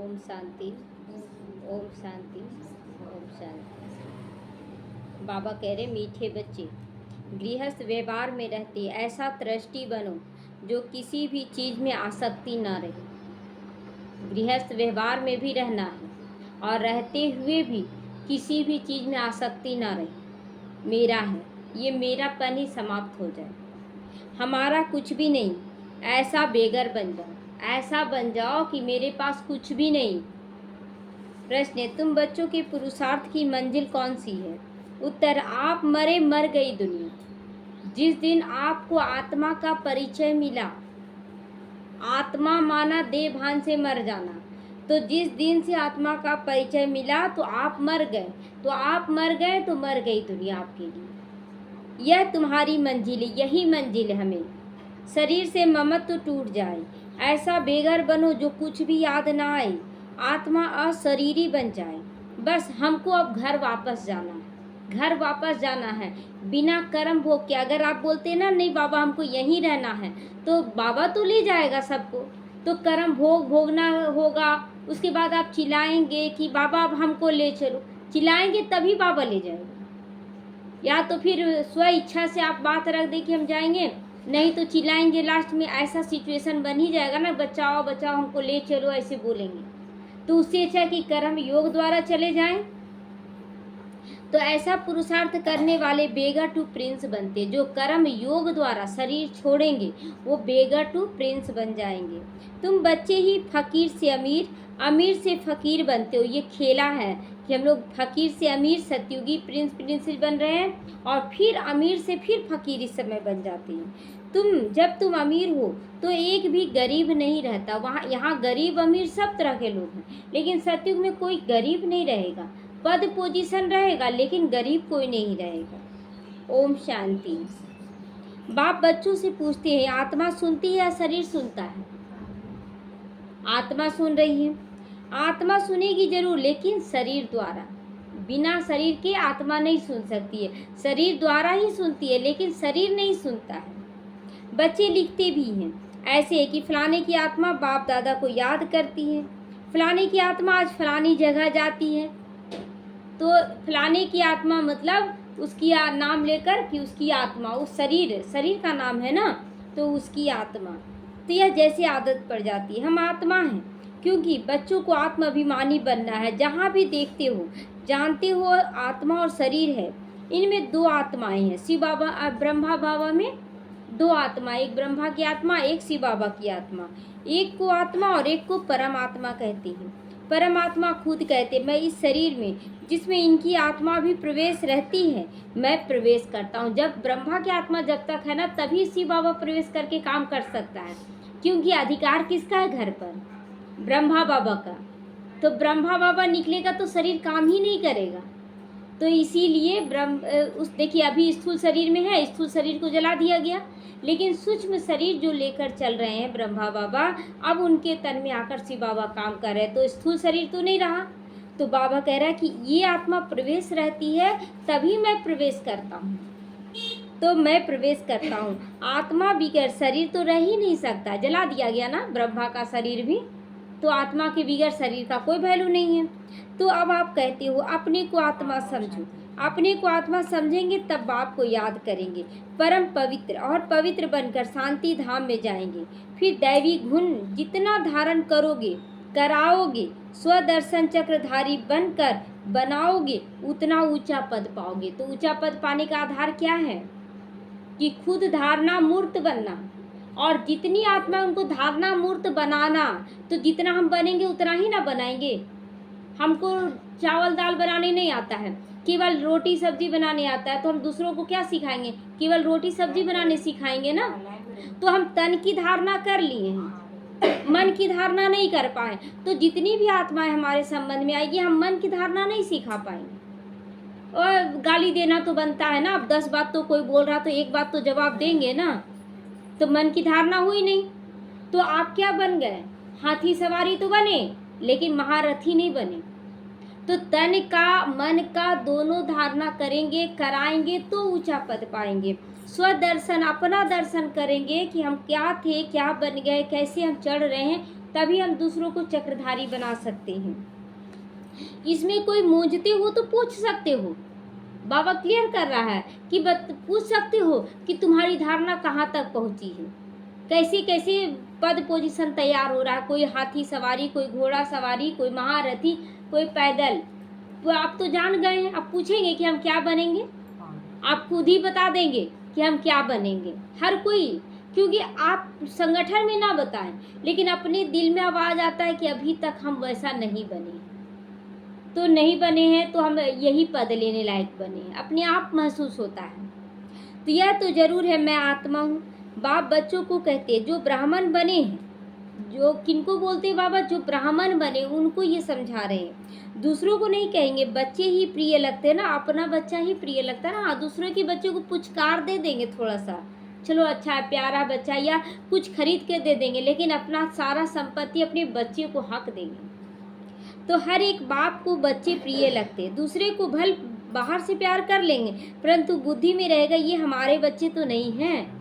ओम शांति, ओम शांति, ओम शांति। बाबा कह रहे मीठे बच्चे, गृहस्थ व्यवहार में रहते ऐसा ट्रस्टी बनो जो किसी भी चीज़ में आसक्ति ना रहे। गृहस्थ व्यवहार में भी रहना है और रहते हुए भी किसी भी चीज़ में आसक्ति ना रहे। मेरा है, ये मेरापन ही समाप्त हो जाए। हमारा कुछ भी नहीं, ऐसा बेगर बन जाओ, ऐसा बन जाओ कि मेरे पास कुछ भी नहीं। प्रश्न है, तुम बच्चों के पुरुषार्थ की मंजिल कौन सी है? उत्तर, आप मरे मर गई दुनिया। जिस दिन आपको आत्मा का परिचय मिला, आत्मा माना देह भान से मर जाना, तो जिस दिन से आत्मा का परिचय मिला तो आप मर गए, तो आप मर गए तो मर गई दुनिया आपके लिए। यह तुम्हारी मंजिल है, यही मंजिल है। हमें शरीर से ममत्व टूट जाए, ऐसा बेघर बनो जो कुछ भी याद ना आए, आत्मा अशरीरी बन जाए। बस हमको अब घर वापस जाना है, घर वापस जाना है बिना कर्म भोग के। अगर आप बोलते ना नहीं बाबा हमको यहीं रहना है, तो बाबा तो ले जाएगा सबको, तो कर्म भोग भोगना होगा। उसके बाद आप चिल्लाएंगे कि बाबा अब हमको ले चलो, चिल्लाएंगे तभी बाबा ले जाएगा। या तो फिर स्व इच्छा से आप बात रख दे कि हम जाएंगे, नहीं तो चिल्लाएंगे। लास्ट में ऐसा सिचुएशन बन ही जाएगा ना, बचाओ बचाओ हमको ले चलो, ऐसे बोलेंगे। तो उससे अच्छा कि कर्म योग द्वारा चले जाएं। तो ऐसा पुरुषार्थ करने वाले बेगर टू प्रिंस बनते। जो कर्म योग द्वारा शरीर छोड़ेंगे वो बेगर टू प्रिंस बन जाएंगे। तुम बच्चे ही फकीर से अमीर, अमीर से फकीर बनते हो। ये खेला है कि हम लोग फकीर से अमीर, सतयुगी प्रिंस प्रिंसेस बन रहे हैं और फिर अमीर से फिर फकीर इस समय बन जाते हैं। जब तुम अमीर हो तो एक भी गरीब नहीं रहता। वहाँ यहाँ गरीब अमीर सब तरह के लोग हैं, लेकिन सतयुग में कोई गरीब नहीं रहेगा। पद पोजीशन रहेगा लेकिन गरीब कोई नहीं रहेगा। ओम शांति। बाप बच्चों से पूछते हैं, आत्मा सुनती है या शरीर सुनता है? आत्मा सुन रही है। आत्मा सुनेगी जरूर, लेकिन शरीर द्वारा। बिना शरीर के आत्मा नहीं सुन सकती है, शरीर द्वारा ही सुनती है, लेकिन शरीर नहीं सुनता है। बच्चे लिखते भी हैं ऐसे कि फलाने की आत्मा बाप दादा को याद करती है, फलाने की आत्मा आज फलानी जगह जाती है। तो फलाने की आत्मा मतलब उसकी नाम लेकर कि उसकी आत्मा, उस शरीर का नाम है ना, तो उसकी आत्मा। तो यह जैसे आदत पड़ जाती है। हम आत्मा हैं, क्योंकि बच्चों को आत्माभिमानी बनना है। जहाँ भी देखते हो जानते हो आत्मा और शरीर है, इनमें दो आत्माएं हैं। शिव बाबा ब्रह्मा बाबा में दो आत्मा, एक ब्रह्मा की आत्मा, एक शिव बाबा की आत्मा। एक को आत्मा और एक को परमात्मा कहते हैं। परमात्मा खुद कहते, मैं इस शरीर में जिसमें इनकी आत्मा भी प्रवेश रहती है, मैं प्रवेश करता हूँ। जब ब्रह्मा की आत्मा जब तक है ना, तभी शिव बाबा प्रवेश करके काम कर सकता है, क्योंकि अधिकार किसका है घर पर? ब्रह्मा बाबा का। तो ब्रह्मा बाबा निकलेगा तो शरीर काम ही नहीं करेगा। तो इसीलिए देखिए अभी स्थूल शरीर में है, स्थूल शरीर को जला दिया गया, लेकिन सूक्ष्म शरीर जो लेकर चल रहे हैं ब्रह्मा बाबा, अब उनके तन में आकर शिव बाबा काम कर रहे हैं, तो स्थूल शरीर तो नहीं रहा। तो बाबा कह रहा है कि ये आत्मा प्रवेश रहती है तभी मैं प्रवेश करता हूँ, तो मैं प्रवेश करता हूँ। आत्मा बिगैर शरीर तो रह ही नहीं सकता, जला दिया गया ना ब्रह्मा का शरीर भी, तो आत्मा के बिगैर शरीर का कोई वैल्यू नहीं है। तो अब आप कहते हो अपने को आत्मा समझो, अपने को आत्मा समझेंगे तब बाप को याद करेंगे, परम पवित्र और पवित्र बनकर शांति धाम में जाएंगे। फिर दैवी गुण जितना धारण करोगे कराओगे, स्वदर्शन चक्रधारी बनकर बनाओगे, उतना ऊंचा पद पाओगे। तो ऊंचा पद पाने का आधार क्या है? कि खुद धारणा मूर्त बनना, और जितनी आत्मा उनको धारणा मूर्त बनाना। तो जितना हम बनेंगे उतना ही ना बनाएंगे। हमको चावल दाल बनाने नहीं आता है, केवल रोटी सब्जी बनाने आता है, तो हम दूसरों को क्या सिखाएंगे? केवल रोटी सब्जी बनाने सिखाएंगे ना। तो हम तन की धारणा कर लिए हैं, मन की धारणा नहीं कर पाए। तो जितनी भी आत्माएं हमारे संबंध में आएगी, हम मन की धारणा नहीं सिखा पाएंगे। और गाली देना तो बनता है ना, अब 10 बात तो कोई बोल रहा तो एक बात तो जवाब देंगे ना, तो मन की धारणा हुई नहीं। तो आप क्या बन गए? हाथी सवारी तो बने, लेकिन महारथी नहीं बने। तो तन का मन का दोनों धारणा करेंगे, कराएंगे तो ऊंचा पद पाएंगे। स्वदर्शन, अपना दर्शन करेंगे कि हम क्या थे, क्या बन गए, कैसे हम चढ़ रहे हैं, तभी हम दूसरों को चक्रधारी बना सकते हैं। इसमें कोई मूंझते हो तो पूछ सकते हो, बाबा क्लियर कर रहा है कि पूछ सकते हो कि तुम्हारी धारणा कहाँ तक पहुँची है, कैसे कैसे पद पोजीशन तैयार हो रहा है, कोई हाथी सवारी, कोई घोड़ा सवारी, कोई महारथी, कोई पैदल। तो आप तो जान गए हैं, अब पूछेंगे कि हम क्या बनेंगे, आप खुद ही बता देंगे कि हम क्या बनेंगे, हर कोई। क्योंकि आप संगठन में ना बताएं, लेकिन अपने दिल में आवाज आता है कि अभी तक हम वैसा नहीं बने, तो नहीं बने हैं तो हम यही पद लेने लायक बने हैं, अपने आप महसूस होता है। तो यह तो जरूर है मैं आत्मा हूँ। बाप बच्चों को कहते हैं जो ब्राह्मण बने हैं, जो किनको बोलते हैं बाबा, जो ब्राह्मण बने उनको ये समझा रहे हैं, दूसरों को नहीं कहेंगे। बच्चे ही प्रिय लगते हैं ना, अपना बच्चा ही प्रिय लगता है ना। हाँ, दूसरों के बच्चे को पुचकार दे देंगे थोड़ा सा, चलो अच्छा है, प्यारा बच्चा, या कुछ खरीद के दे देंगे, लेकिन अपना सारा संपत्ति अपने बच्चे को हक देंगे। तो हर एक बाप को बच्चे प्रिय लगते हैं। दूसरे को भल बाहर से प्यार कर लेंगे, परंतु बुद्धि में रहेगा ये हमारे बच्चे तो नहीं हैं,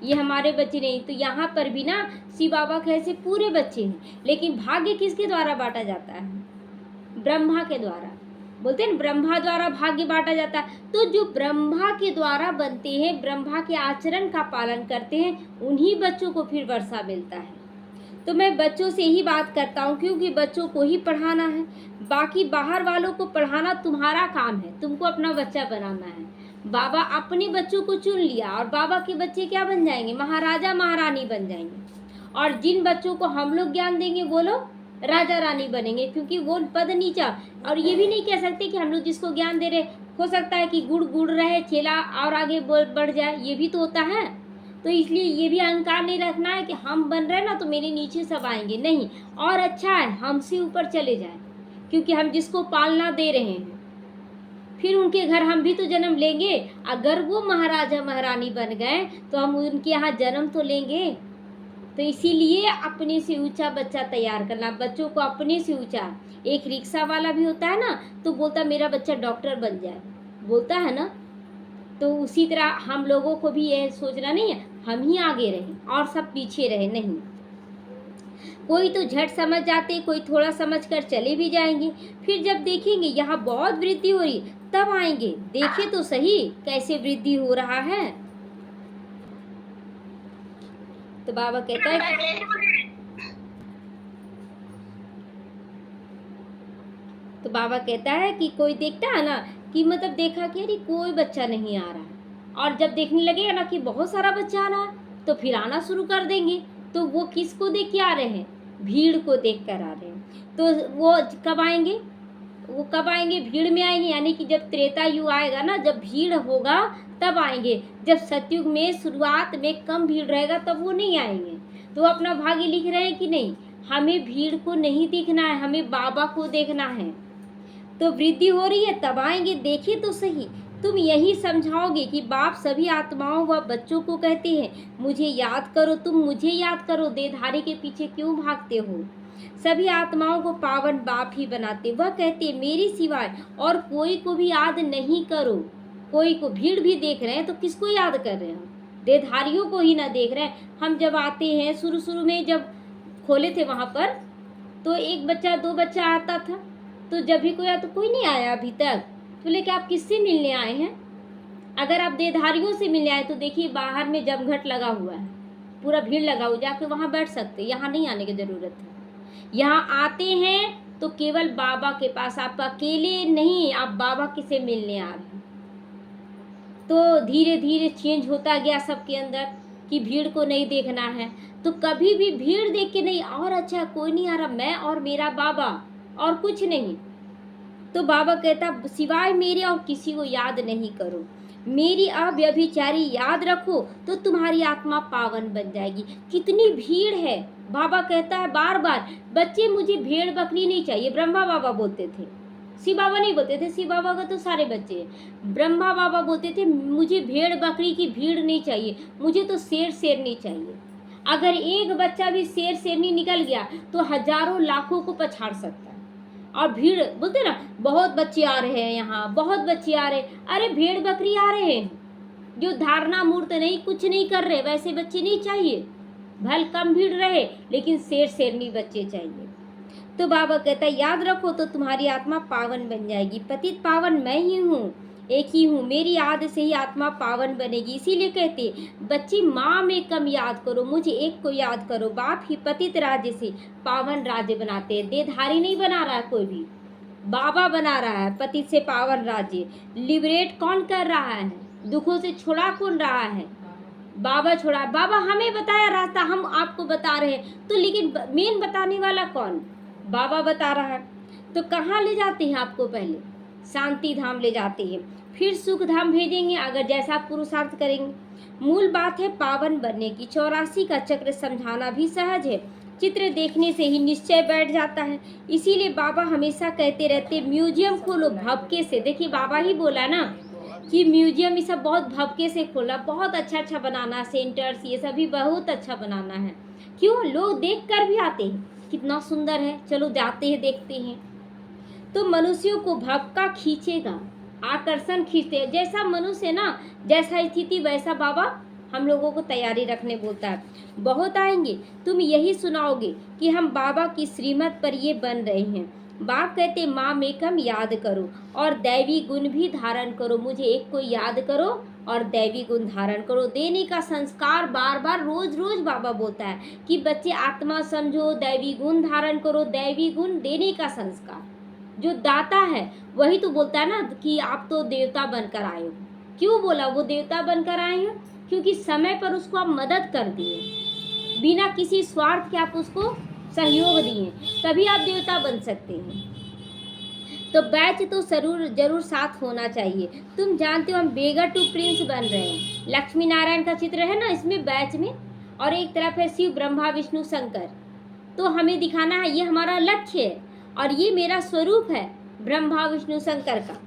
ये हमारे बच्चे नहीं। तो यहाँ पर भी ना शिव बाबा कैसे पूरे बच्चे हैं, लेकिन भाग्य किसके द्वारा बांटा जाता है, ब्रह्मा के द्वारा। बोलते हैं ब्रह्मा द्वारा भाग्य बांटा जाता है। तो जो ब्रह्मा के द्वारा बनते हैं, ब्रह्मा के आचरण का पालन करते हैं, उन्हीं बच्चों को फिर वर्षा मिलता है। तो मैं बच्चों से ही बात करता हूँ, क्योंकि बच्चों को ही पढ़ाना है। बाकी बाहर वालों को पढ़ाना तुम्हारा काम है, तुमको अपना बच्चा बनाना है। बाबा अपने बच्चों को चुन लिया, और बाबा के बच्चे क्या बन जाएंगे, महाराजा महारानी बन जाएंगे। और जिन बच्चों को हम लोग ज्ञान देंगे वो लोग राजा रानी बनेंगे, क्योंकि वो पद नीचा। और ये भी नहीं कह सकते कि हम लोग जिसको ज्ञान दे रहे, हो सकता है कि गुड़ गुड़ रहे, चेला और आगे बढ़ जाए, ये भी तो होता है। तो इसलिए ये भी अहंकार नहीं रखना है कि हम बन रहे ना तो मेरे नीचे सब आएंगे, नहीं। और अच्छा है हमसे ऊपर चले जाए, क्योंकि हम जिसको पालना दे रहे हैं, फिर उनके घर हम भी तो जन्म लेंगे। अगर वो महाराजा महारानी बन गए तो हम उनके यहाँ जन्म तो लेंगे। तो इसीलिए अपने से ऊंचा बच्चा तैयार करना, बच्चों को अपने से ऊंचा। एक रिक्शा वाला भी होता है ना, तो बोलता मेरा बच्चा डॉक्टर बन जाए, बोलता है ना। तो उसी तरह हम लोगों को भी यह सोचना नहीं है हम ही आगे रहें और सब पीछे रहे, नहीं। कोई तो झट समझ जाते, कोई थोड़ा समझ कर चले भी जाएंगे। फिर जब देखेंगे यहाँ बहुत वृद्धि हो रही, तब आएंगे, देखे तो सही कैसे वृद्धि हो रहा है। तो बाबा कहता है कि कोई देखता है ना कि मतलब देखा कि अरे कोई बच्चा नहीं आ रहा है, और जब देखने लगेगा ना कि बहुत सारा बच्चा आ रहा है, तो फिर आना शुरू कर देंगे। तो वो किसको देख के आ रहे हैं, भीड़ को देख कर आ रहे हैं। तो वो कब आएंगे, भीड़ में आएंगे। यानी कि जब त्रेता युग आएगा ना, जब भीड़ होगा तब आएंगे। जब सतयुग में शुरुआत में कम भीड़ रहेगा तब वो नहीं आएंगे। तो अपना भाग्य लिख रहे हैं कि नहीं, हमें भीड़ को नहीं देखना है, हमें बाबा को देखना है। तो वृद्धि हो रही है तब आएंगे, देखे तो सही। तुम यही समझाओगे कि बाप सभी आत्माओं व बच्चों को कहते हैं मुझे याद करो, तुम मुझे याद करो, देहधारी के पीछे क्यों भागते हो। सभी आत्माओं को पावन बाप ही बनाते, वह कहते मेरे सिवाय और कोई को भी याद नहीं करो। कोई को भीड़ भी देख रहे हैं तो किसको याद कर रहे हैं, देहधारियों को ही ना देख रहे हैं। हम जब आते हैं शुरू में जब खोले थे वहां पर, तो एक बच्चा 2 बच्चा आता था, तो जब भी कोई आया तो कोई नहीं आया अभी तक। तो लेकिन आप किससे मिलने आए हैं, अगर आप देहधारियों से मिलने आए तो देखिए बाहर में जमघट लगा हुआ है, पूरा भीड़ लगा हुआ, जाके वहां बैठ सकते, यहाँ नहीं आने की जरूरत है। यहाँ आते हैं तो केवल बाबा के पास, आप अकेले नहीं, आप बाबा किसे मिलने आ रहे हैं। तो धीरे धीरे चेंज होता गया सबके अंदर कि भीड़ को नहीं देखना है। तो कभी भी भीड़ देख के नहीं, और अच्छा कोई नहीं आ रहा, मैं और मेरा बाबा और कुछ नहीं। तो बाबा कहता सिवाय मेरे और किसी को याद नहीं करो, मेरी अव्यभिचारी याद रखो तो तुम्हारी आत्मा पावन बन जाएगी। कितनी भीड़ है, बाबा कहता है बार बार, बच्चे मुझे भेड़ बकरी नहीं चाहिए। ब्रह्मा बाबा बोलते थे, शिव बाबा नहीं बोलते थे, शिव बाबा का तो सारे बच्चे, ब्रह्मा बाबा बोलते थे मुझे भेड़ बकरी की भीड़ नहीं चाहिए, मुझे तो शेर शेरनी चाहिए। अगर एक बच्चा भी शेर शेरनी निकल गया तो हजारों लाखों को पछाड़ सकता है। और भीड़ बोलते ना बहुत बच्चे आ रहे हैं, यहाँ बहुत बच्चे आ रहे हैं, अरे भेड़ बकरी आ रहे हैं, जो धारणा मूर्त नहीं, कुछ नहीं कर रहे, वैसे बच्चे नहीं चाहिए। भल कम भीड़ रहे लेकिन शेर शेरनी बच्चे चाहिए। तो बाबा कहता है याद रखो तो तुम्हारी आत्मा पावन बन जाएगी। पतित पावन मैं ही हूँ, एक ही हूँ, मेरी याद से ही आत्मा पावन बनेगी। इसीलिए कहते बच्ची माँ में कम याद करो, मुझे एक को याद करो। बाप ही पतित राज्य से पावन राज्य बनाते हैं। देहधारी नहीं बना रहा है कोई भी, बाबा बना रहा है पतित से पावन राज्य। लिबरेट कौन कर रहा है, दुखों से छुड़ा कौन रहा है, बाबा छोड़ा। बाबा हमें बताया रास्ता, हम आपको बता रहे हैं, तो लेकिन मेन बताने वाला कौन, बाबा बता रहा है। तो कहाँ ले जाते हैं आपको, पहले शांति धाम ले जाते हैं, फिर सुख धाम भेजेंगे अगर जैसा पुरुषार्थ करेंगे। मूल बात है पावन बनने की। 84 का चक्र समझाना भी सहज है, चित्र देखने से ही निश्चय बैठ जाता है। इसीलिए बाबा हमेशा कहते रहते म्यूजियम खोलो भवके से। देखिए बाबा ही बोला ना कि म्यूजियम ये सब बहुत भवके से खोला, बहुत अच्छा अच्छा बनाना, सेंटर्स ये सभी बहुत अच्छा बनाना है। क्यों, लोग देख कर भी आते हैं, कितना सुंदर है, चलो जाते हैं देखते हैं। तो मनुष्यों को भवका खींचेगा, आकर्षण खींचते हैं। जैसा मनुष्य ना, जैसा स्थिति वैसा बाबा हम लोगों को तैयारी रखने बोलता है। बहुत आएंगे, तुम यही सुनाओगे कि हम बाबा की श्रीमत पर ये बन रहे हैं। बाप कहते माँ मेकम याद करो और दैवी गुण भी धारण करो। मुझे एक को याद करो और दैवी गुण धारण करो। देने का संस्कार बार बार रोज रोज बाबा बोलता है कि बच्चे आत्मा समझो, दैवी गुण धारण करो। दैवी गुण देने का संस्कार, जो दाता है वही तो बोलता है ना कि आप तो देवता बनकर आए हो। क्यों बोला वो देवता बनकर आए हो, क्योंकि समय पर उसको आप मदद कर दिए, बिना किसी स्वार्थ के आप उसको सहयोग दिए, तभी आप देवता बन सकते हैं। तो बैच तो जरूर साथ होना चाहिए। तुम जानते हो हम बेगर टू प्रिंस बन रहे हैं। लक्ष्मी नारायण का चित्र है ना इसमें बैच में, और एक तरफ है शिव ब्रह्मा विष्णु शंकर। तो हमें दिखाना है ये हमारा लक्ष्य है और ये मेरा स्वरूप है ब्रह्मा विष्णु शंकर का।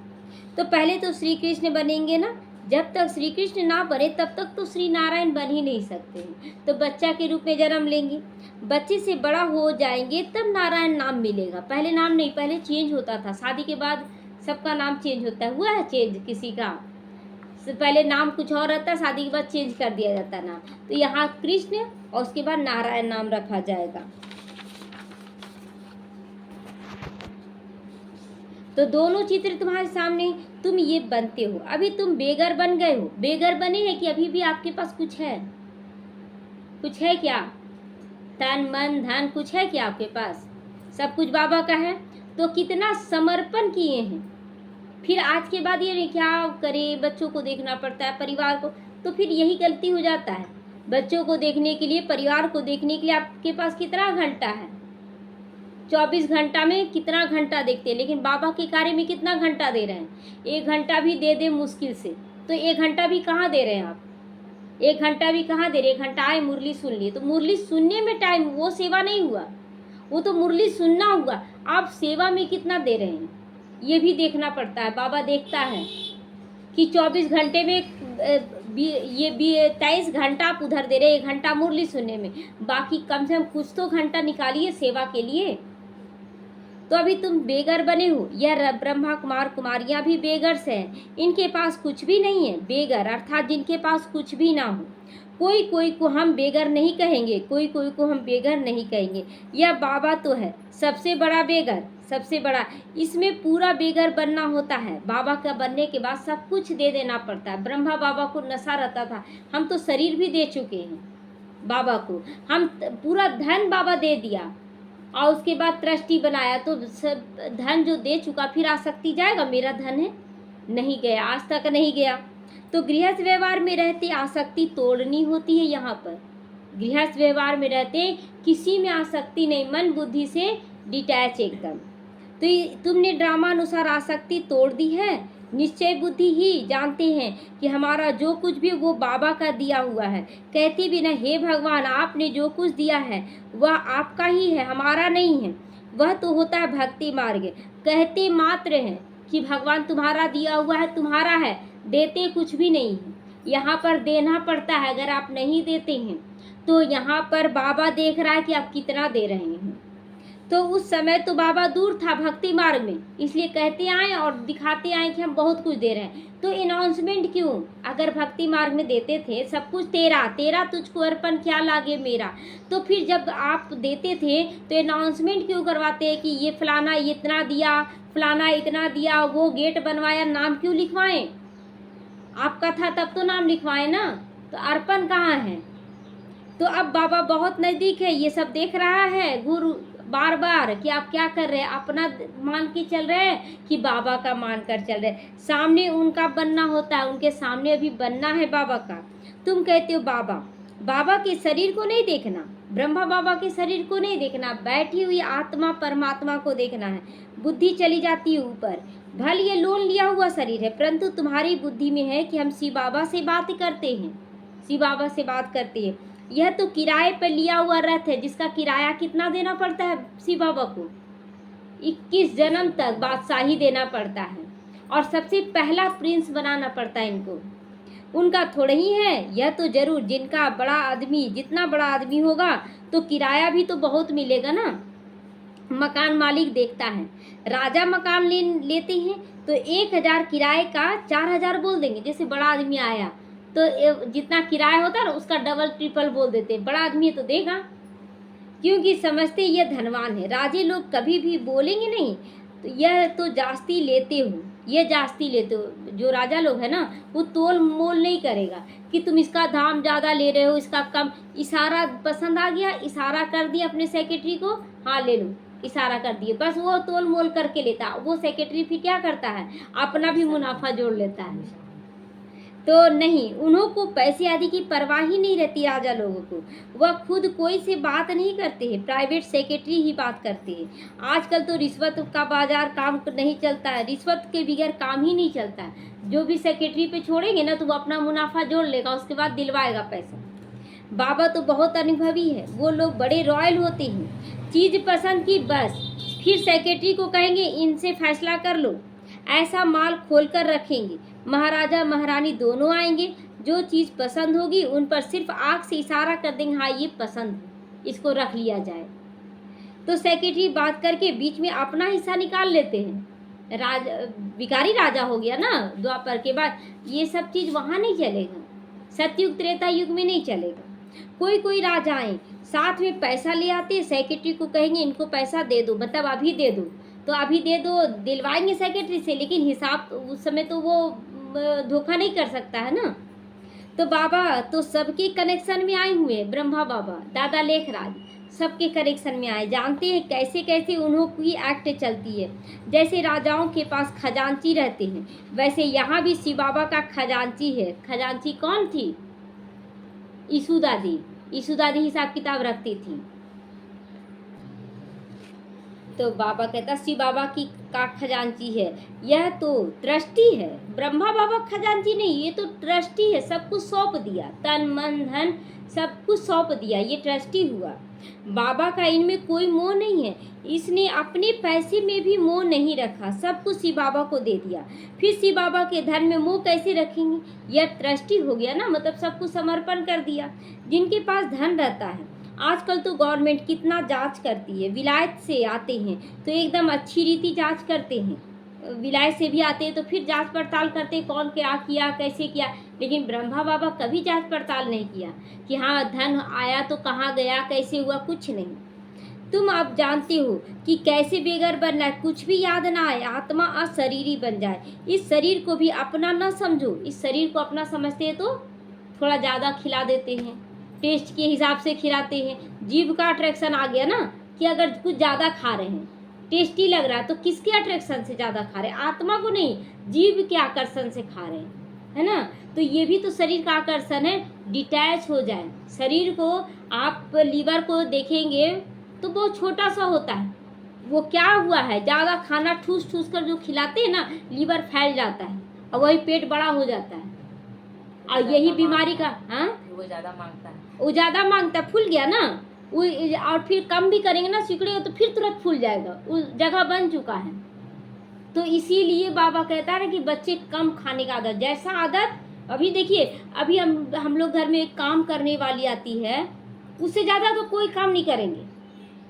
तो पहले तो श्री कृष्ण बनेंगे ना, जब तक श्री कृष्ण ना बने तब तक तो श्री नारायण बन ही नहीं सकते हैं। तो बच्चा के रूप में जन्म लेंगे, बच्चे से बड़ा हो जाएंगे तब नारायण नाम मिलेगा। पहले नाम नहीं, पहले चेंज होता था, शादी के बाद सबका नाम चेंज होता है। हुआ है चेंज किसी का, पहले नाम कुछ और रहता, शादी के बाद चेंज कर दिया जाता नाम। तो यहाँ कृष्ण और उसके बाद नारायण नाम रखा जाएगा। तो दोनों चित्र तुम्हारे सामने, तुम ये बनते हो। अभी तुम बेगर बन गए हो, बेगर बने हैं कि अभी भी आपके पास कुछ है, कुछ है क्या, तन मन धन कुछ है क्या आपके पास, सब कुछ बाबा का है। तो कितना समर्पण किए हैं। फिर आज के बाद ये क्या करें, बच्चों को देखना पड़ता है, परिवार को, तो फिर यही गलती हो जाता है। बच्चों को देखने के लिए, परिवार को देखने के लिए आपके पास कितना घंटा है, 24 घंटा में कितना घंटा देखते हैं, लेकिन बाबा के कार्य में कितना घंटा दे रहे हैं। 1 घंटा भी दे दे मुश्किल से, तो 1 घंटा भी कहाँ दे रहे हैं आप, 1 घंटा भी कहाँ दे रहे। 1 घंटा आए मुरली सुन लिए, तो मुरली सुनने में टाइम, वो सेवा नहीं हुआ, वो तो मुरली सुनना हुआ। आप सेवा में कितना दे रहे हैं ये भी देखना पड़ता है। बाबा देखता है कि 24 घंटे में ये 23 घंटा आप उधर दे रहे, 1 घंटा मुरली सुनने में, बाकी कम से कम कुछ तो घंटा निकालिए सेवा के लिए। तो अभी तुम बेगर बने हो, यह ब्रह्मा कुमार कुमारियां भी बेगर्स हैं, इनके पास कुछ भी नहीं है। बेगर अर्थात जिनके पास कुछ भी ना हो। कोई कोई को हम बेगर नहीं कहेंगे, कोई कोई को हम बेगर नहीं कहेंगे। यह बाबा तो है सबसे बड़ा बेगर, सबसे बड़ा। इसमें पूरा बेगर बनना होता है। बाबा का बनने के बाद सब कुछ दे देना पड़ता है। ब्रह्मा बाबा को नशा रहता था, हम तो शरीर भी दे चुके हैं बाबा को, हम पूरा धन बाबा दे दिया और उसके बाद ट्रस्टी बनाया। तो सब धन जो दे चुका, फिर आसक्ति जाएगा मेरा धन है, नहीं गया, आज तक नहीं गया। तो गृहस्थ व्यवहार में रहते आसक्ति तोड़नी होती है। यहाँ पर गृहस्थ व्यवहार में रहते किसी में आसक्ति नहीं, मन बुद्धि से डिटैच एकदम। तो तुमने ड्रामा अनुसार आसक्ति तोड़ दी है। निश्चय बुद्धि ही जानते हैं कि हमारा जो कुछ भी वो बाबा का दिया हुआ है। कहते भी ना हे भगवान आपने जो कुछ दिया है वह आपका ही है, हमारा नहीं है। वह तो होता है भक्ति मार्ग। कहते मात्र हैं कि भगवान तुम्हारा दिया हुआ है, तुम्हारा है, देते कुछ भी नहीं है। यहाँ पर देना पड़ता है। अगर आप नहीं देते हैं तो यहाँ पर बाबा देख रहा है कि आप कितना दे रहे हैं। तो उस समय तो बाबा दूर था भक्ति मार्ग में, इसलिए कहते आए और दिखाते आए कि हम बहुत कुछ दे रहे हैं। तो अनाउंसमेंट क्यों? अगर भक्ति मार्ग में देते थे सब कुछ तेरा तेरा तुझको अर्पण क्या लागे मेरा, तो फिर जब आप देते थे तो अनाउंसमेंट क्यों करवाते हैं कि ये फलाना इतना दिया, फलाना इतना दिया, वो गेट बनवाया, नाम क्यों लिखवाएं? आपका था तब तो नाम लिखवाएं ना, तो अर्पण कहाँ है? तो अब बाबा बहुत नज़दीक है, ये सब देख रहा है गुरु बार बार कि आप क्या कर रहे हैं, अपना मान के चल रहे हैं कि बाबा का मान कर चल रहे हैं। सामने उनका बनना होता है, उनके सामने अभी बनना है बाबा का। तुम कहते हो बाबा, बाबा के शरीर को नहीं देखना, ब्रह्मा बाबा के शरीर को नहीं देखना, बैठी हुई आत्मा परमात्मा को देखना है। बुद्धि चली जाती है ऊपर, भले ये लोन लिया हुआ शरीर है, परंतु तुम्हारी बुद्धि में है कि हम शिव बाबा से बात करते हैं, शिव बाबा से बात करते हैं। यह तो किराए पर लिया हुआ रथ है, जिसका किराया कितना देना पड़ता है शिव बाबा को? 21 जन्म तक बादशाही देना पड़ता है, और सबसे पहला प्रिंस बनाना पड़ता है इनको। उनका थोड़ा ही है, यह तो जरूर जिनका बड़ा आदमी, जितना बड़ा आदमी होगा तो किराया भी तो बहुत मिलेगा ना। मकान मालिक देखता है, राजा मकान लेते हैं तो 1000 किराए का 4000 बोल देंगे। जैसे बड़ा आदमी आया तो जितना किराया होता है ना उसका डबल ट्रिपल बोल देते, बड़ा आदमी है तो देगा, क्योंकि समझते ये धनवान है। राजे लोग कभी भी बोलेंगे नहीं तो यह तो जास्ती लेते हो, ये जास्ती लेते हो। जो राजा लोग है ना वो तोल मोल नहीं करेगा कि तुम इसका दाम ज़्यादा ले रहे हो, इसका कम। इशारा पसंद आ गया, इशारा कर दिया अपने सेक्रेटरी को, हाँ ले लो, इशारा कर दिए, बस वो तोल मोल करके लेता। वो सेक्रेटरी फिर क्या करता है, अपना भी मुनाफा जोड़ लेता है। तो नहीं, उन्हों को पैसे आदि की परवाह ही नहीं रहती राजा लोगों को। वह खुद कोई से बात नहीं करते हैं, प्राइवेट सेक्रेटरी ही बात करते हैं। आजकल तो रिश्वत का बाजार काम नहीं चलता है, रिश्वत के बगैर काम ही नहीं चलता है। जो भी सेक्रेटरी पे छोड़ेंगे ना तो वो अपना मुनाफा जोड़ लेगा, उसके बाद दिलवाएगा पैसा। बाबा तो बहुत अनुभवी है, वो लोग बड़े रॉयल होते हैं। चीज़ पसंद की बस, फिर सेक्रेटरी को कहेंगे इनसे फैसला कर लो, ऐसा माल खोल कर रखेंगे। महाराजा महारानी दोनों आएंगे, जो चीज़ पसंद होगी उन पर सिर्फ आँख से इशारा कर देंगे, हाँ ये पसंद है, इसको रख लिया जाए। तो सेक्रेटरी बात करके बीच में अपना हिस्सा निकाल लेते हैं। भिखारी राजा हो गया ना द्वापर के बाद। ये सब चीज़ वहाँ नहीं चलेगा, सतयुग त्रेता युग में नहीं चलेगा। कोई राजा आए साथ में पैसा ले आते, सेक्रेटरी को कहेंगे इनको पैसा दे दो, मतलब अभी दे दो, तो अभी दे दो, दिलवाएंगे सेक्रेटरी से, लेकिन हिसाब उस समय तो वो धोखा नहीं कर सकता है ना। तो बाबा तो सबके कनेक्शन में आए हुए, ब्रह्मा बाबा, दादा लेखराज सबके कनेक्शन में आए, जानते हैं कैसे कैसे उन्हों की एक्ट चलती है। जैसे राजाओं के पास खजांची रहते हैं, वैसे यहाँ भी शिव बाबा का खजांची है। खजांची कौन थी? ईसु दादी। ईसु दादी हिसाब किताब रखती थी। तो बाबा कहता शिव बाबा की का खजांची है, यह तो ट्रस्टी है। ब्रह्मा बाबा खजांची नहीं, ये तो ट्रस्टी है, सब कुछ सौंप दिया, तन मन धन सब कुछ सौंप दिया, ये ट्रस्टी हुआ। बाबा का इनमें कोई मोह नहीं है, इसने अपने पैसे में भी मोह नहीं रखा, सब कुछ शिव बाबा को दे दिया। फिर शिव बाबा के धन में मोह कैसे रखेंगे? यह ट्रस्टी हो गया ना, मतलब सब कुछ समर्पण कर दिया। जिनके पास धन रहता है, आजकल तो गवर्नमेंट कितना जांच करती है, विलायत से आते हैं तो एकदम अच्छी रीति जांच करते हैं, विलायत से भी आते हैं तो फिर जांच पड़ताल करते हैं कौन क्या किया कैसे किया। लेकिन ब्रह्मा बाबा कभी जांच पड़ताल नहीं किया कि हाँ धन आया तो कहाँ गया, कैसे हुआ, कुछ नहीं। तुम अब जानते हो कि कैसे बेघर बनना है, कुछ भी याद ना आए, आत्मा अशरीरी बन जाए। इस शरीर को भी अपना न समझो, इस शरीर को अपना समझते हैं तो थोड़ा ज़्यादा खिला देते हैं, टेस्ट के हिसाब से खिलाते हैं। जीभ का अट्रैक्शन आ गया ना कि अगर कुछ ज़्यादा खा रहे हैं, टेस्टी लग रहा है, तो किसके अट्रैक्शन से ज़्यादा खा रहे हैं? आत्मा को नहीं, जीभ के आकर्षण से खा रहे हैं, है ना। तो ये भी तो शरीर का आकर्षण है, डिटैच हो जाए शरीर को। आप लीवर को देखेंगे तो बहुत छोटा सा होता है, वो क्या हुआ है, ज़्यादा खाना ठूस ठूस कर जो खिलाते हैं ना, लीवर फैल जाता है और वही पेट बड़ा हो जाता है। और यही बीमारी का, हाँ वो ज़्यादा मांगता है, वो ज़्यादा मांगता है, फूल गया ना वो, और फिर कम भी करेंगे ना सिकुड़ेगा तो फिर तुरंत फूल जाएगा, उस जगह बन चुका है। तो इसीलिए बाबा कहता है कि बच्चे कम खाने का आदत, जैसा आदत अभी देखिए, अभी हम लोग घर में एक काम करने वाली आती है, उससे ज़्यादा तो कोई काम नहीं करेंगे,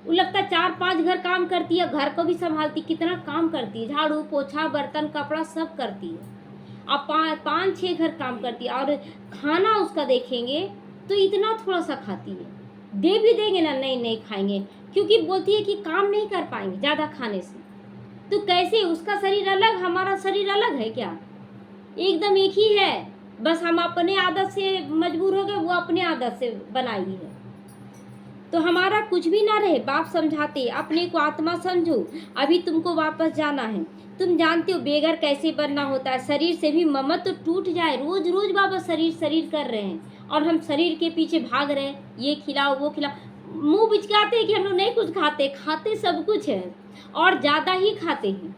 वो लगता है 4-5 घर काम करती है, घर को भी संभालती, कितना काम करती है, झाड़ू पोछा बर्तन कपड़ा सब करती है। अब 5-6 घर काम करती है, और खाना उसका देखेंगे तो इतना थोड़ा सा खाती है। दे भी देंगे ना, नहीं नहीं खाएंगे, क्योंकि बोलती है कि काम नहीं कर पाएंगे ज़्यादा खाने से। तो कैसे, उसका शरीर अलग हमारा शरीर अलग है क्या? एकदम एक ही है, बस हम अपने आदत से मजबूर हो गए, वो अपने आदत से बनाई है। तो हमारा कुछ भी ना रहे, बाप समझाते अपने को आत्मा समझो, अभी तुमको वापस जाना है। तुम जानते हो बेघर कैसे बनना होता है, शरीर से भी ममत तो टूट जाए। रोज रोज बाबा शरीर शरीर कर रहे हैं, और हम शरीर के पीछे भाग रहे हैं, ये खिलाओ वो खिलाओ। मुंह बिचकाते हैं कि हम लोग नहीं कुछ खाते, खाते सब कुछ है और ज़्यादा ही खाते हैं।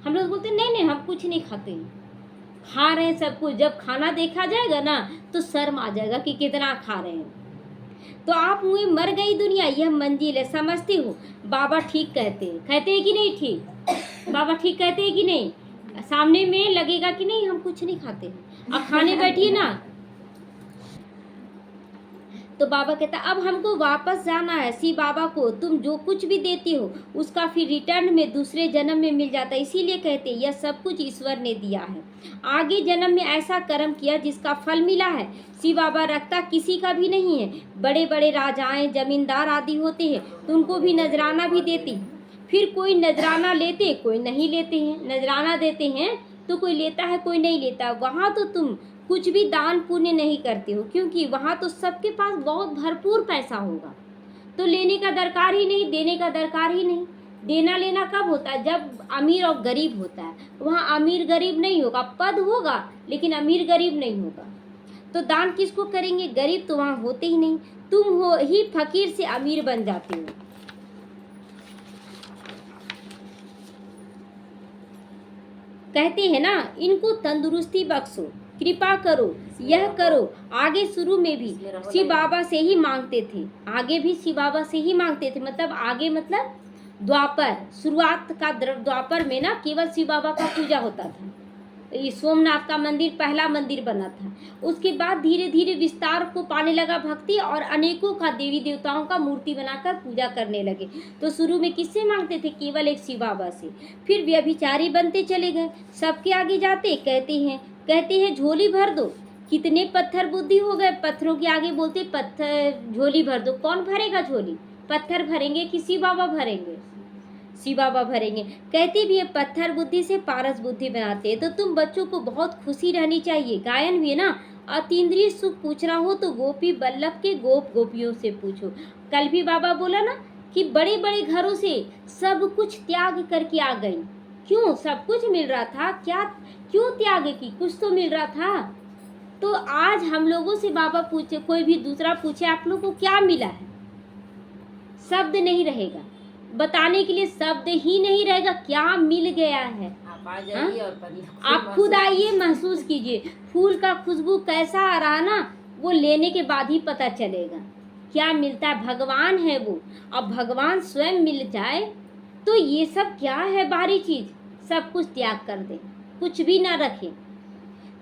हम लोग बोलते नहीं नहीं हम कुछ नहीं खाते हैं, खा रहे हैं सब कुछ। जब खाना देखा जाएगा ना तो शर्म आ जाएगा कि कितना खा रहे हैं। तो आप मुझे मर गई दुनिया, यह मंजिल है, समझते हो? बाबा ठीक कहते हैं कि नहीं? ठीक, बाबा ठीक कहते हैं कि नहीं? सामने में लगेगा कि नहीं हम कुछ नहीं खाते हैं। अब खाने बैठिए ना तो बाबा कहता अब हमको वापस जाना है। सी बाबा को तुम जो कुछ भी देती हो उसका फिर रिटर्न में दूसरे जन्म में मिल जाता है। इसीलिए कहते यह सब कुछ ईश्वर ने दिया है। आगे जन्म में ऐसा कर्म किया जिसका फल मिला है। सी बाबा रखता किसी का भी नहीं है। बड़े बड़े राजाएं जमींदार आदि होते हैं तो उनको भी नजराना भी देती, फिर कोई नजराना लेते कोई नहीं लेते हैं। नजराना देते हैं तो कोई लेता है कोई नहीं लेता। वहाँ तो तुम कुछ भी दान पुण्य नहीं करते हो, क्योंकि वहाँ तो सबके पास बहुत भरपूर पैसा होगा, तो लेने का दरकार ही नहीं, देने का दरकार ही नहीं। देना लेना कब होता है? जब अमीर और गरीब होता है। वहाँ अमीर गरीब नहीं होगा, पद होगा लेकिन अमीर गरीब नहीं होगा। तो दान किसको करेंगे? गरीब तो वहाँ होते ही नहीं। तुम हो ही फकीर से अमीर बन जाते हो। कहते हैं ना इनको तंदुरुस्ती बख्शो, कृपा करो, यह करो। आगे शुरू में भी शिव बाबा से ही मांगते थे, आगे भी शिव बाबा से ही मांगते थे। मतलब आगे मतलब द्वापर, शुरुआत का द्वापर में ना केवल शिव बाबा का पूजा होता था। ये सोमनाथ का मंदिर पहला मंदिर बना था। उसके बाद धीरे धीरे विस्तार को पाने लगा भक्ति, और अनेकों का देवी देवताओं का मूर्ति बनाकर पूजा करने लगे। तो शुरू में किससे मांगते थे? केवल एक शिव बाबा से। फिर व्यभिचारी बनते चले गए, सबके आगे जाते कहते हैं झोली भर दो। कितने पत्थर बुद्धि हो गए, पत्थरों के आगे बोलते पत्थर झोली भर दो। कौन भरेगा झोली? पत्थर भरेंगे कि शिव बाबा भरेंगे? शिव बाबा भरेंगे। कहते भी है पत्थर बुद्धि से पारस बुद्धि बनाते हैं। तो तुम बच्चों को बहुत खुशी रहनी चाहिए। गायन भी है ना, अतीन्द्रिय सुख पूछना हो तो गोपी बल्लभ के गोप गोपियों से पूछो। कल भी बाबा बोला ना कि बड़े बड़े घरों से सब कुछ त्याग करके आ गई। क्यों? सब कुछ मिल रहा था, क्या क्यों त्याग की? कुछ तो मिल रहा था। तो आज हम लोगों से बाबा पूछे, कोई भी दूसरा पूछे आप लोग को क्या मिला है, शब्द नहीं रहेगा बताने के लिए, शब्द ही नहीं रहेगा क्या मिल गया है। आप खुद आइए महसूस कीजिए, फूल का खुशबू कैसा आ रहा ना, वो लेने के बाद ही पता चलेगा क्या मिलता है। भगवान है वो, अब भगवान स्वयं मिल जाए तो ये सब क्या है बाहरी चीज, सब कुछ त्याग कर दे, कुछ भी ना रखे।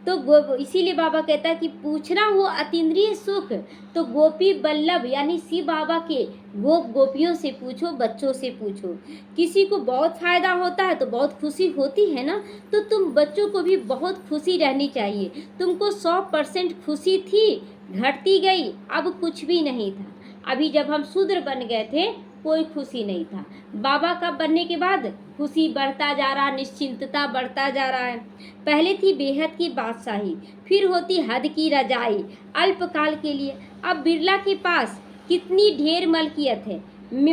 तो इसीलिए बाबा कहता है कि पूछना हो अतीन्द्रिय सुख तो गोपी बल्लभ यानी शिव बाबा के गोप गोपियों से पूछो, बच्चों से पूछो। किसी को बहुत फायदा होता है तो बहुत खुशी होती है ना, तो तुम बच्चों को भी बहुत खुशी रहनी चाहिए। तुमको 100% खुशी थी, घटती गई, अब कुछ भी नहीं था। अभी जब हम शूद्र बन गए थे कोई खुशी नहीं था, बाबा का बनने के बाद खुशी बढ़ता जा रहा, निश्चिंतता बढ़ता जा रहा है। पहले थी बेहद की बादशाही, फिर होती हद की रजाई अल्पकाल के लिए। अब बिरला के पास कितनी ढेर मलकियत है,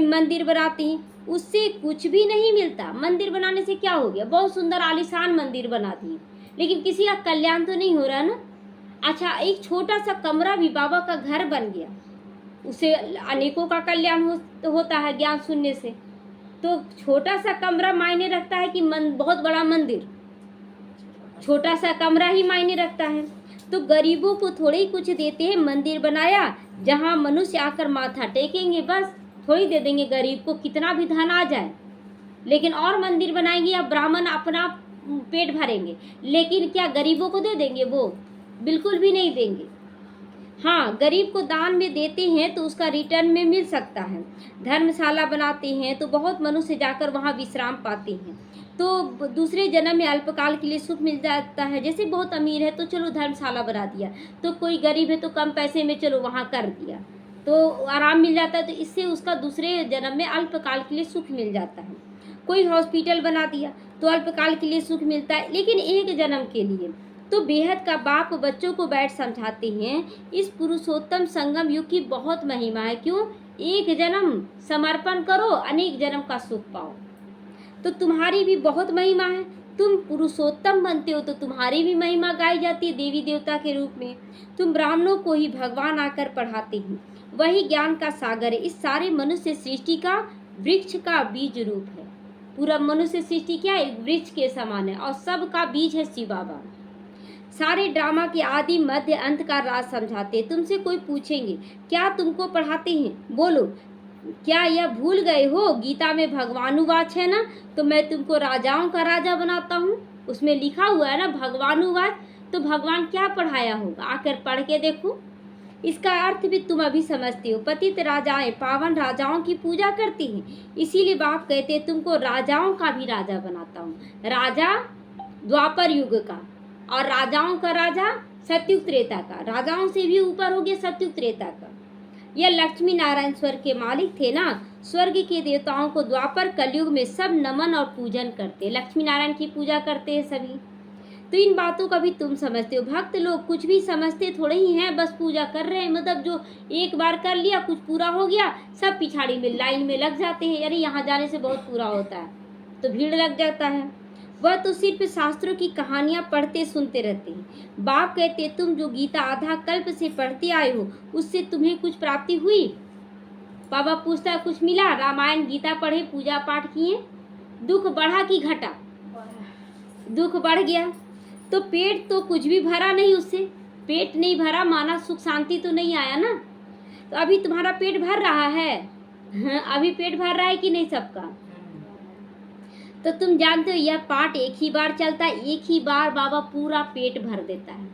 मंदिर बनाते हैं उससे कुछ भी नहीं मिलता। मंदिर बनाने से क्या हो गया? बहुत सुंदर आलीशान मंदिर बनाती है लेकिन किसी का कल्याण तो नहीं हो रहा ना। अच्छा, एक छोटा सा कमरा भी बाबा का घर बन गया, उसे अनेकों का कल्याण होता है ज्ञान सुनने से। तो छोटा सा कमरा मायने रखता है कि बहुत बड़ा मंदिर? छोटा सा कमरा ही मायने रखता है। तो गरीबों को थोड़े ही कुछ देते हैं, मंदिर बनाया जहाँ मनुष्य आकर माथा टेकेंगे, बस थोड़ी दे देंगे गरीब को, कितना भी धन आ जाए। लेकिन और मंदिर बनाएंगे या ब्राह्मण अपना पेट भरेंगे, लेकिन क्या गरीबों को दे देंगे? वो बिल्कुल भी नहीं देंगे। हाँ, गरीब को दान में देते हैं तो उसका रिटर्न में मिल सकता है। धर्मशाला बनाते हैं तो बहुत मनुष्य जाकर वहाँ विश्राम पाते हैं। तो दूसरे जन्म में अल्पकाल के लिए सुख मिल जाता है। जैसे बहुत अमीर है तो चलो धर्मशाला बना दिया, तो कोई गरीब है तो कम पैसे में चलो वहाँ कर दिया, तो आराम मिल जाता है। तो इससे उसका दूसरे जन्म में अल्पकाल के लिए सुख मिल जाता है। कोई हॉस्पिटल बना दिया तो अल्पकाल के लिए सुख मिलता है, लेकिन एक जन्म के लिए। तो बेहद का बाप बच्चों को बैठ समझाते हैं, इस पुरुषोत्तम संगम युग की बहुत महिमा है। क्यों? एक जन्म समर्पण करो, अनेक जन्म का सुख पाओ। तो तुम्हारी भी बहुत महिमा है। तुम पुरुषोत्तम बनते हो तो तुम्हारी भी महिमा गाई जाती है देवी देवता के रूप में। तुम ब्राह्मणों को ही भगवान आकर पढ़ाते हैं। वही ज्ञान का सागर है। इस सारे मनुष्य सृष्टि का वृक्ष का बीज रूप है। पूरा मनुष्य सृष्टि क्या है? वृक्ष के समान है और सबका बीज है शिव बाबा। सारे ड्रामा के आदि मध्य अंत का राज समझाते। तुमसे कोई पूछेंगे क्या तुमको पढ़ाते हैं? बोलो, क्या यह भूल गए हो गीता में भगवानुवाच है ना? तो मैं तुमको राजाओं का राजा बनाता हूँ। उसमें लिखा हुआ है ना भगवानुवाच। तो भगवान क्या पढ़ाया होगा? आकर पढ़ के देखो। इसका अर्थ भी तुम अभी समझते हो। पतित राजाएं पावन राजाओं की पूजा करती हैं, इसीलिए बाप कहते हैं तुमको राजाओं का भी राजा बनाता हूँ। राजा द्वापर युग का और राजाओं का राजा सतयुग त्रेता का। राजाओं से भी ऊपर हो गया सतयुग त्रेता का। यह लक्ष्मी नारायण स्वर्ग के मालिक थे ना। स्वर्ग के देवताओं को द्वापर कलयुग में सब नमन और पूजन करते। लक्ष्मी नारायण की पूजा करते हैं सभी। तो इन बातों का भी तुम समझते हो। भक्त लोग कुछ भी समझते थोड़े ही हैं, बस पूजा कर रहे हैं। मतलब जो एक बार कर लिया, कुछ पूरा हो गया, सब पिछाड़ी में लाइन में लग जाते हैं। अरे यहाँ जाने से बहुत पूरा होता है, तो भीड़ लग जाता है। वह तो सिर्फ शास्त्रों की कहानियां पढ़ते सुनते रहते हैं। बाप कहते तुम जो गीता आधा कल्प से पढ़ते आए हो उससे तुम्हें कुछ प्राप्ति हुई? बाबा पूछता कुछ मिला? रामायण गीता पढ़े, पूजा पाठ किए, दुख बढ़ा कि घटा? दुख बढ़ गया। तो पेट तो कुछ भी भरा नहीं उससे। पेट नहीं भरा माना सुख शांति तो नहीं आया ना। तो अभी तुम्हारा पेट भर रहा है। अभी पेट भर रहा है कि नहीं सबका? तो तुम जानते हो यह पाठ एक ही बार चलता है। एक ही बार बाबा पूरा पेट भर देता है।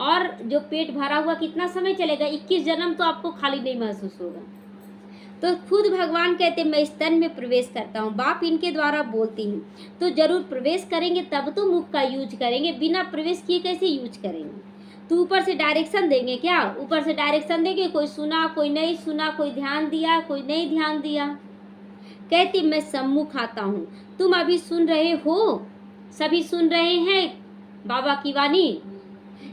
और जो पेट भरा हुआ कितना समय चलेगा? 21 जन्म तो आपको खाली नहीं महसूस होगा। तो खुद भगवान कहते मैं स्तन में प्रवेश करता हूँ। बाप इनके द्वारा बोलती हूँ। तो जरूर प्रवेश करेंगे तब तो मुख का यूज करेंगे। बिना प्रवेश किए कैसे यूज करेंगे? तो ऊपर से डायरेक्शन देंगे क्या? ऊपर से डायरेक्शन देंगे, कोई सुना कोई नहीं सुना, कोई ध्यान दिया कोई नहीं ध्यान दिया। कहती मैं सम्मुख आता हूँ। तुम अभी सुन रहे हो, सभी सुन रहे हैं बाबा की वाणी।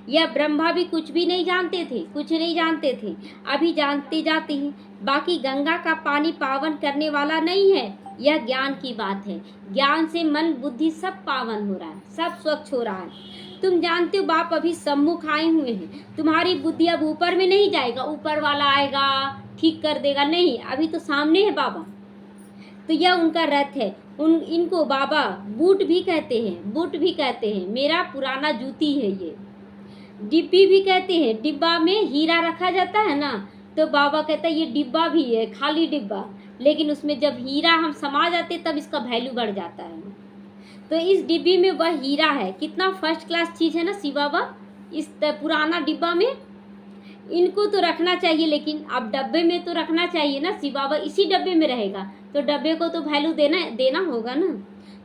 यह ब्रह्मा भी कुछ भी नहीं जानते थे, कुछ नहीं जानते थे, अभी जानते जाते हैं। बाकी गंगा का पानी पावन करने वाला नहीं है, यह ज्ञान की बात है। ज्ञान से मन बुद्धि सब पावन हो रहा है, सब स्वच्छ हो रहा है। तुम जानते हो बाप अभी सम्मुख आए हुए हैं। तुम्हारी बुद्धि अब ऊपर में नहीं जाएगा, ऊपर वाला आएगा ठीक कर देगा, नहीं, अभी तो सामने है बाबा। तो यह उनका रथ है। इनको बाबा बूट भी कहते हैं, बूट भी कहते हैं। मेरा पुराना जूती है ये। डिब्बी भी कहते हैं। डिब्बा में हीरा रखा जाता है ना, तो बाबा कहता है ये डिब्बा भी है, खाली डिब्बा, लेकिन उसमें जब हीरा हम समा जाते तब इसका वैल्यू बढ़ जाता है। तो इस डिब्बी में वह हीरा है। कितना फर्स्ट क्लास चीज़ है ना शिव बाबा इस पुराना डिब्बा में। इनको तो रखना चाहिए, लेकिन अब डब्बे में तो रखना चाहिए ना। शिव बाबा इसी डब्बे में रहेगा तो डब्बे को तो वैल्यू देना होगा ना।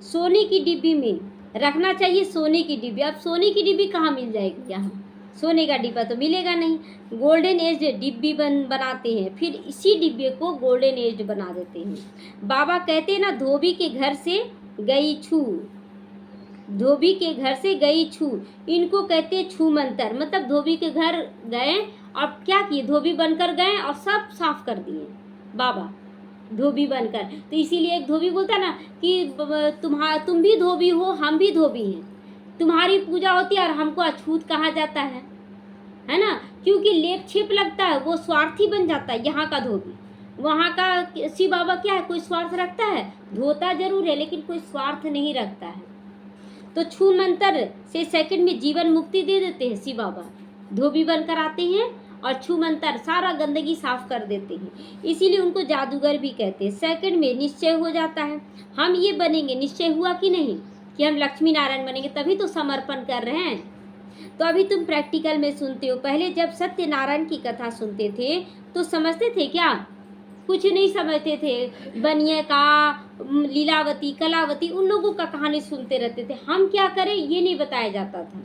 सोने की डिब्बी में रखना चाहिए, सोने की डिब्बी। अब सोने की डिब्बी कहाँ मिल जाएगी? यहाँ सोने का डिब्बा तो मिलेगा नहीं। गोल्डन एज डिब्बी बनाते हैं, फिर इसी डिब्बे को गोल्डन एज बना देते हैं। बाबा कहते हैं ना धोबी के घर से गई छू, धोबी के घर से गई छू। इनको कहते हैं छू मंतर। मतलब धोबी के घर गए और क्या किए? धोबी बनकर गए और सब साफ कर दिए बाबा धोबी बनकर। तो इसीलिए एक धोबी बोलता है ना कि तुम भी धोबी हो, हम भी धोबी हैं। तुम्हारी पूजा होती है और हमको अछूत कहा जाता है ना, क्योंकि लेप छिप लगता है, वो स्वार्थी बन जाता है। यहाँ का धोबी, वहाँ का शिव बाबा क्या है? कोई स्वार्थ रखता है? धोता जरूर है लेकिन कोई स्वार्थ नहीं रखता है। तो छू मंत्र से सेकंड में जीवन मुक्ति दे देते हैं शिव बाबा। धोबी बनकर आते हैं और छू मंत्र सारा गंदगी साफ कर देते हैं, इसीलिए उनको जादूगर भी कहते हैं। सेकंड में निश्चय हो जाता है, हम ये बनेंगे। निश्चय हुआ कि नहीं कि हम लक्ष्मी नारायण बनेंगे, तभी तो समर्पण कर रहे हैं। तो अभी तुम प्रैक्टिकल में सुनते हो। पहले जब सत्यनारायण की कथा सुनते थे तो समझते थे क्या? कुछ नहीं समझते थे। बनिए का, लीलावती, कलावती, उन लोगों का कहानी सुनते रहते थे। हम क्या करें ये नहीं बताया जाता था।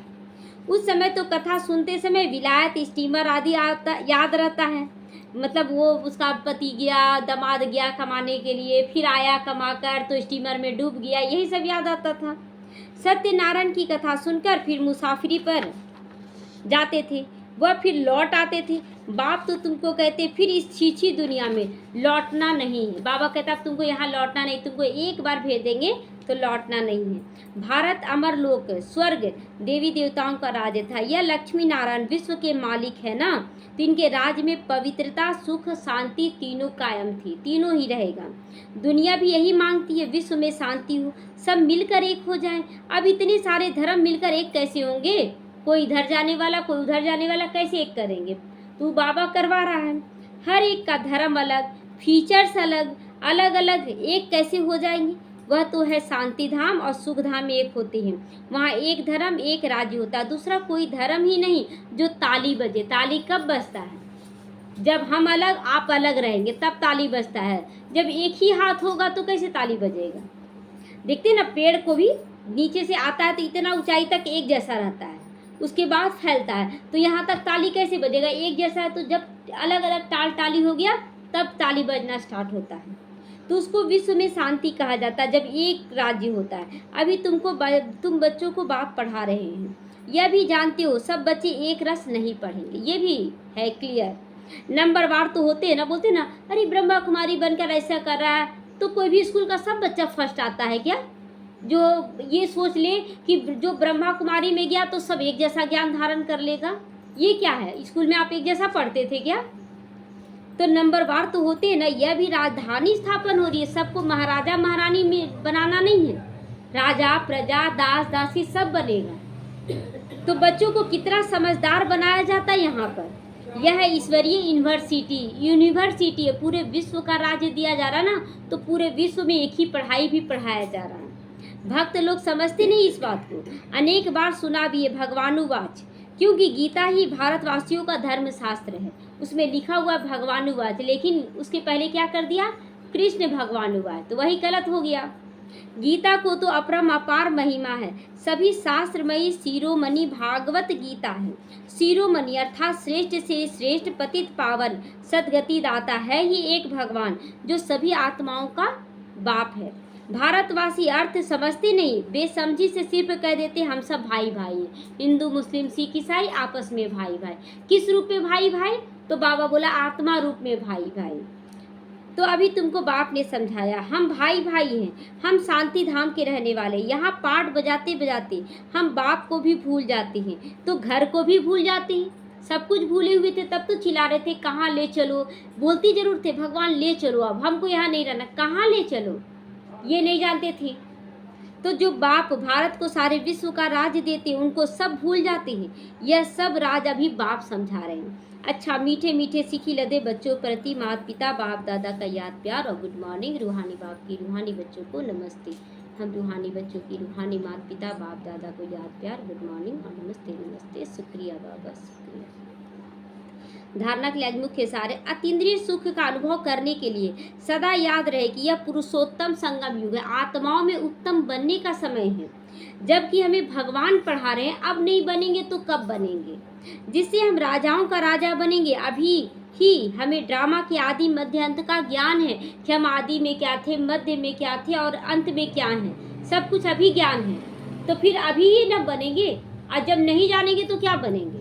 उस समय तो कथा सुनते समय विलायत, स्टीमर आदि याद रहता है। मतलब वो उसका पति गया, दामाद गया कमाने के लिए, फिर आया कमाकर तो स्टीमर में डूब गया, यही सब याद आता था। सत्यनारायण की कथा सुनकर फिर मुसाफिरी पर जाते थे, वह फिर लौट आते थे। बाप तो तुमको कहते फिर इस छीछी दुनिया में लौटना नहीं है। बाबा कहता अब तुमको यहाँ लौटना नहीं, तुमको एक बार भेज देंगे तो लौटना नहीं है। भारत अमर लोक, स्वर्ग देवी देवताओं का राज्य था। यह लक्ष्मी नारायण विश्व के मालिक है ना, तो इनके राज्य में पवित्रता, सुख, शांति तीनों कायम थी, तीनों ही रहेगा। दुनिया भी यही मांगती है, विश्व में शांति हो, सब मिलकर एक हो जाए। अब इतने सारे धर्म मिलकर एक कैसे होंगे? कोई इधर जाने वाला, कोई उधर जाने वाला, कैसे एक करेंगे? तू बाबा करवा रहा है। हर एक का धर्म अलग, फीचर्स अलग, अलग अलग एक कैसे हो जाएंगे? वह तो है शांति धाम और सुख धाम में एक होते हैं। वहाँ एक धर्म एक राज्य होता है, दूसरा कोई धर्म ही नहीं जो ताली बजे। ताली कब बजता है? जब हम अलग आप अलग रहेंगे तब ताली बजता है। जब एक ही हाथ होगा तो कैसे ताली बजेगा? देखते ना, पेड़ को भी नीचे से आता है तो इतना ऊंचाई तक एक जैसा रहता है, उसके बाद फैलता है, तो यहाँ तक ताली कैसे बजेगा? एक जैसा है। तो जब अलग अलग ताली हो गया तब ताली बजना स्टार्ट होता है। तो उसको विश्व में शांति कहा जाता है, जब एक राज्य होता है। अभी तुम बच्चों को बाप पढ़ा रहे हैं, यह भी जानते हो सब बच्चे एक रस नहीं पढ़ेंगे, ये भी है क्लियर। नंबरवार तो होते हैं ना, बोलते ना अरे ब्रह्मा कुमारी बनकर ऐसा कर रहा है, तो कोई भी स्कूल का सब बच्चा फर्स्ट आता है क्या? जो ये सोच ले कि जो ब्रह्मा कुमारी में गया तो सब एक जैसा ज्ञान धारण कर लेगा, ये क्या है? स्कूल में आप एक जैसा पढ़ते थे क्या? तो नंबरवार तो होते हैं ना। यह भी राजधानी स्थापन हो रही है, सबको महाराजा महारानी में बनाना नहीं है, राजा प्रजा दास दासी सब बनेगा। तो बच्चों को कितना समझदार बनाया जाता है यहाँ पर। यह है ईश्वरीय यूनिवर्सिटी है, पूरे विश्व का राज्य दिया जा रहा है ना, तो पूरे विश्व में एक ही पढ़ाई भी पढ़ाया जा रहा है। भक्त लोग समझते नहीं इस बात को। अनेक बार सुना भी है भगवानुवाच, क्योंकि गीता ही भारतवासियों का धर्म शास्त्र है, उसमें लिखा हुआ भगवानुवाच, लेकिन उसके पहले क्या कर दिया? कृष्ण भगवानुवाच, तो वही गलत हो गया। गीता को तो अपरम अपार महिमा है, सभी शास्त्रमयी शिरोमणि भागवत गीता है। शिरोमणि अर्थात श्रेष्ठ से श्रेष्ठ, पतित पावन, सदगति दाता है ही एक भगवान, जो सभी आत्माओं का बाप है। भारतवासी अर्थ समझते नहीं, बेसमझी से सिर्फ कह देते हम सब भाई भाई हैं। हिंदू मुस्लिम सिख ईसाई आपस में भाई भाई। किस रूप में भाई भाई? तो बाबा बोला आत्मा रूप में भाई भाई। तो अभी तुमको बाप ने समझाया हम भाई भाई हैं, हम शांति धाम के रहने वाले। यहाँ पाठ बजाते बजाते हम बाप को भी भूल जाते हैं, तो घर को भी भूल जाते हैं। सब कुछ भूले हुए थे, तब तो चिल्ला रहे थे कहाँ ले चलो। बोलती जरूर थे भगवान ले चलो, अब हमको यहाँ नहीं रहना, कहाँ ले चलो, ये नहीं जानते थे। तो जो बाप भारत को सारे विश्व का राज देते हैं, उनको सब भूल जाते हैं। यह सब राज अभी बाप समझा रहे हैं। अच्छा, मीठे मीठे सीखी लदे बच्चों प्रति माता पिता बाप दादा का याद प्यार और गुड मॉर्निंग। रूहानी बाप की रूहानी बच्चों को नमस्ते। हम रूहानी बच्चों की रूहानी माता पिता बाप दादा को याद प्यार, गुड मॉर्निंग और नमस्ते नमस्ते। शुक्रिया बाबा, शुक्रिया। धारणा के लिए आज मुख्य सारे अतीन्द्रिय सुख का अनुभव करने के लिए सदा याद रहे कि यह पुरुषोत्तम संगम युग है, आत्माओं में उत्तम बनने का समय है। जबकि हमें भगवान पढ़ा रहे हैं, अब नहीं बनेंगे तो कब बनेंगे? जिससे हम राजाओं का राजा बनेंगे। अभी ही हमें ड्रामा के आदि मध्य अंत का ज्ञान है कि हम आदि में क्या थे, मध्य में क्या थे और अंत में क्या है, सब कुछ अभी ज्ञान है। तो फिर अभी ही न बनेंगे, और जब नहीं जानेंगे तो क्या बनेंगे?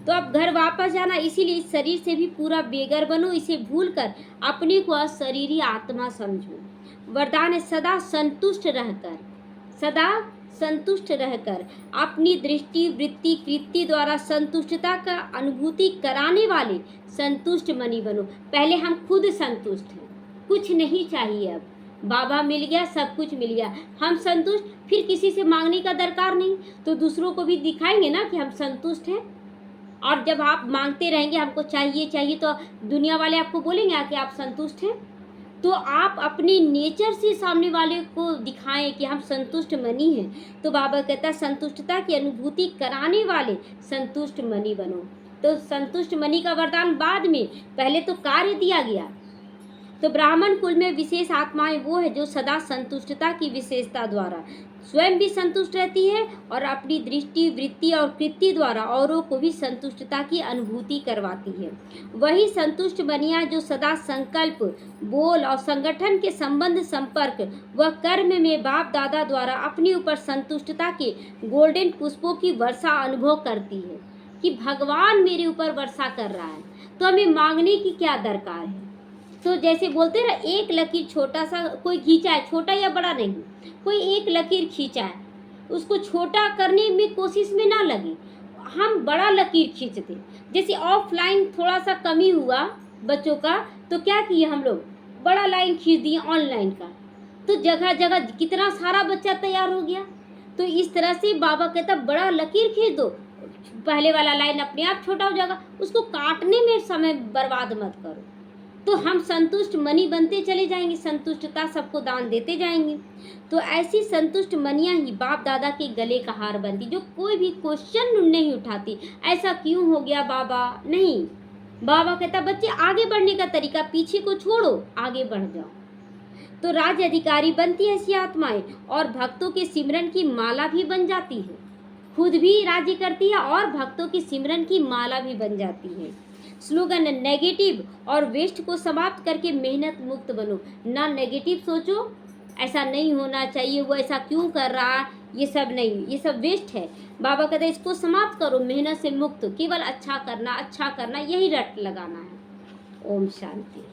तो अब घर वापस जाना, इसीलिए इस शरीर से भी पूरा बेगर बनो, इसे भूलकर अपने को अशरीरी आत्मा समझो। वरदान है सदा संतुष्ट रहकर अपनी दृष्टि वृत्ति कृति द्वारा संतुष्टता का अनुभूति कराने वाले संतुष्ट मनी बनो। पहले हम खुद संतुष्ट हैं, कुछ नहीं चाहिए। अब बाबा मिल गया, सब कुछ मिल गया, हम संतुष्ट, फिर किसी से मांगने का दरकार नहीं। तो दूसरों को भी दिखाएंगे ना कि हम संतुष्ट हैं। और जब आप मांगते रहेंगे हमको चाहिए चाहिए, तो दुनिया वाले आपको बोलेंगे कि आप संतुष्ट हैं। तो आप अपने नेचर से सामने वाले को दिखाएं कि हम संतुष्ट मनी हैं। तो बाबा कहता है संतुष्टता की अनुभूति कराने वाले संतुष्ट मनी बनो। तो संतुष्ट मनी का वरदान बाद में, पहले तो कार्य दिया गया। तो ब्राह्मण कुल में विशेष आत्माएं वो है जो सदा संतुष्टता की विशेषता द्वारा स्वयं भी संतुष्ट रहती है और अपनी दृष्टि, वृत्ति और कृति द्वारा औरों को भी संतुष्टता की अनुभूति करवाती है। वही संतुष्ट बनिया जो सदा संकल्प, बोल और संगठन के संबंध, संपर्क व कर्म में बाप दादा द्वारा अपने ऊपर संतुष्टता के गोल्डन पुष्पों की वर्षा अनुभव करती है कि भगवान मेरे ऊपर वर्षा कर रहा है, तो हमें मांगने की क्या दरकार है। तो जैसे बोलते हैं ना, एक लकीर छोटा सा कोई खींचा है, छोटा या बड़ा नहीं, कोई एक लकीर खींचा है, उसको छोटा करने में कोशिश में ना लगे, हम बड़ा लकीर खींच दें। जैसे ऑफलाइन थोड़ा सा कमी हुआ बच्चों का, तो क्या किए हम लोग, बड़ा लाइन खींच दिए ऑनलाइन का, तो जगह जगह कितना सारा बच्चा तैयार हो गया। तो इस तरह से बाबा कहता बड़ा लकीर खींच दो, पहले वाला लाइन अपने आप छोटा हो जाएगा, उसको काटने में समय बर्बाद मत करो। तो हम संतुष्ट मनी बनते चले जाएंगे, संतुष्टता सबको दान देते जाएंगे। तो ऐसी संतुष्ट मनियाँ ही बाप दादा के गले का हार बनती, जो कोई भी क्वेश्चन नहीं उठाती, ऐसा क्यों हो गया बाबा, नहीं। बाबा कहता बच्चे आगे बढ़ने का तरीका, पीछे को छोड़ो, आगे बढ़ जाओ। तो राज्य अधिकारी बनती है ऐसी आत्माएं और भक्तों के सिमरन की माला भी बन जाती है, खुद भी राज्य करती है और भक्तों की सिमरन की माला भी बन जाती है। स्लोगन, नेगेटिव और वेस्ट को समाप्त करके मेहनत मुक्त बनो। ना नेगेटिव सोचो, ऐसा नहीं होना चाहिए, वो ऐसा क्यों कर रहा, ये सब नहीं, ये सब वेस्ट है। बाबा कहते हैं इसको समाप्त करो, मेहनत से मुक्त, केवल अच्छा करना, यही रट लगाना है। ओम शांति।